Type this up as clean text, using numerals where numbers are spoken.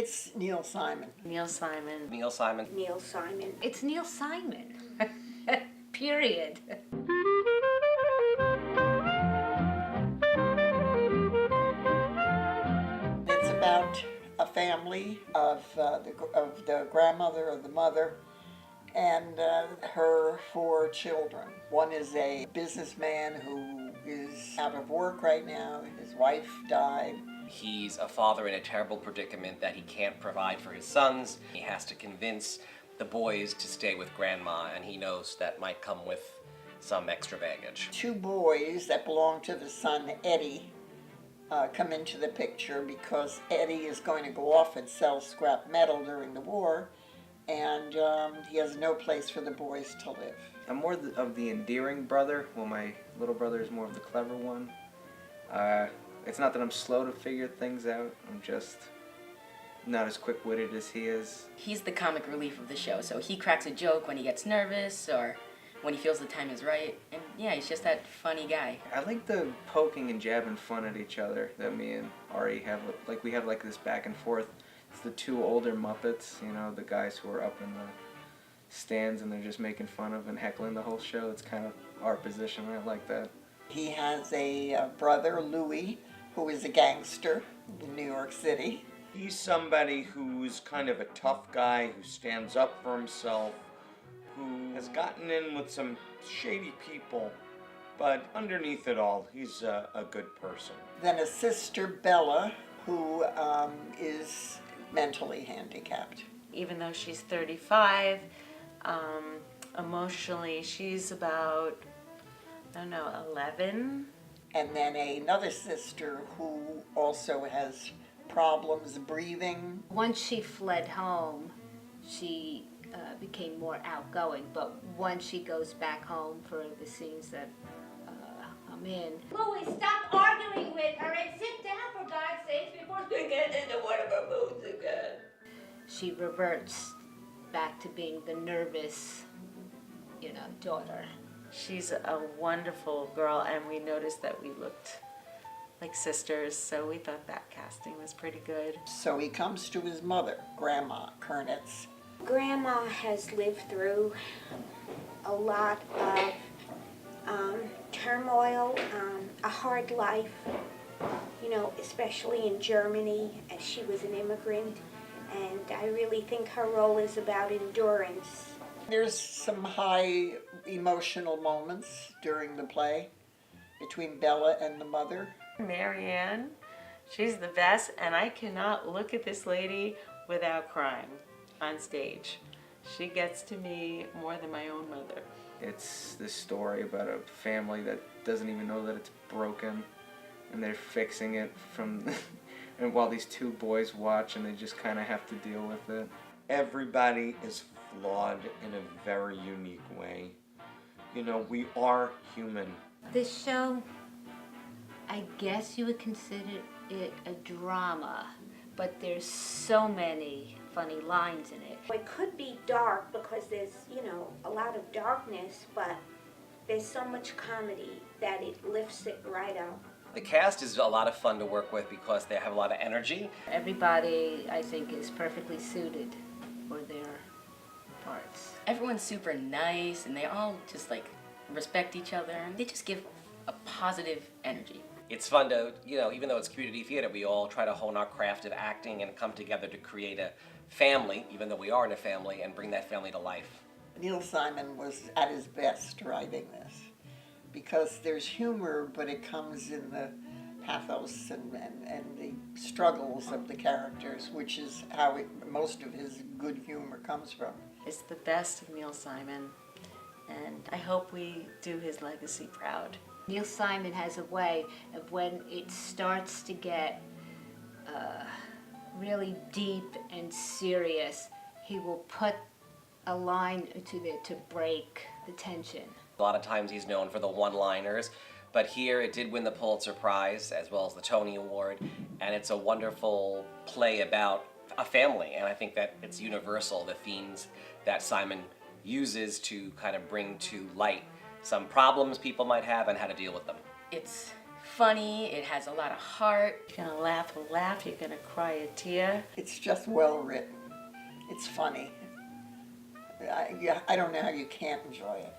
It's Neil Simon. Neil Simon. Neil Simon. Neil Simon. It's Neil Simon. Period. It's about a family of the grandmother, of the mother, and her 4 children. One is a businessman who is out of work right now. His wife died. He's a father in a terrible predicament that he can't provide for his sons. He has to convince the boys to stay with grandma, and he knows that might come with some extra baggage. 2 boys that belong to the son Eddie come into the picture because Eddie is going to go off and sell scrap metal during the war, and he has no place for the boys to live. I'm more of the endearing brother, while my little brother is more of the clever one. It's not that I'm slow to figure things out, I'm just not as quick-witted as he is. He's the comic relief of the show, so he cracks a joke when he gets nervous or when he feels the time is right. And yeah, he's just that funny guy. I like the poking and jabbing fun at each other that me and Ari have. Like, we have like this back and forth. It's the 2 older Muppets, you know, the guys who are up in the stands and they're just making fun of and heckling the whole show. It's kind of our position. I like that. He has a brother, Louis, who is a gangster in New York City. He's somebody who's kind of a tough guy, who stands up for himself, who has gotten in with some shady people, but underneath it all, he's a good person. Then a sister, Bella, who is mentally handicapped. Even though she's 35, emotionally she's about, I don't know, 11. And then another sister who also has problems breathing. Once she fled home, she became more outgoing, but once she goes back home for the scenes that I'm in. Louis, stop arguing with her and sit down, for God's sakes, before we get into one of her moods again. She reverts back to being the nervous, daughter. She's a wonderful girl, and we noticed that we looked like sisters, so we thought that casting was pretty good. So he comes to his mother, Grandma Kernitz. Grandma has lived through a lot of turmoil, a hard life, especially in Germany, as she was an immigrant, and I really think her role is about endurance. There's some high emotional moments during the play between Bella and the mother. Marianne, she's the best, and I cannot look at this lady without crying on stage. She gets to me more than my own mother. It's this story about a family that doesn't even know that it's broken, and they're fixing it from and while these 2 boys watch, and they just kind of have to deal with it. Everybody is flawed in a very unique way. We are human. This show, I guess you would consider it a drama, but there's so many funny lines in it. It could be dark because there's, a lot of darkness, but there's so much comedy that it lifts it right up. The cast is a lot of fun to work with because they have a lot of energy. Everybody, I think, is perfectly suited for their parts. Everyone's super nice, and they all just respect each other, and they just give a positive energy. It's fun to, even though it's community theater, we all try to hone our craft of acting and come together to create a family, even though we are in a family, and bring that family to life. Neil Simon was at his best writing this because there's humor, but it comes in the pathos and the struggles of the characters, which is how most of his good humor comes from. It's the best of Neil Simon, and I hope we do his legacy proud. Neil Simon has a way of when it starts to get really deep and serious, he will put a line to there to break the tension. A lot of times he's known for the one-liners, but here it did win the Pulitzer Prize as well as the Tony Award, and it's a wonderful play about a family, and I think that it's universal, the themes that Simon uses to kind of bring to light some problems people might have and how to deal with them. It's funny, it has a lot of heart. You're gonna laugh a laugh, you're gonna cry a tear. It's just well written. It's funny. I don't know how you can't enjoy it.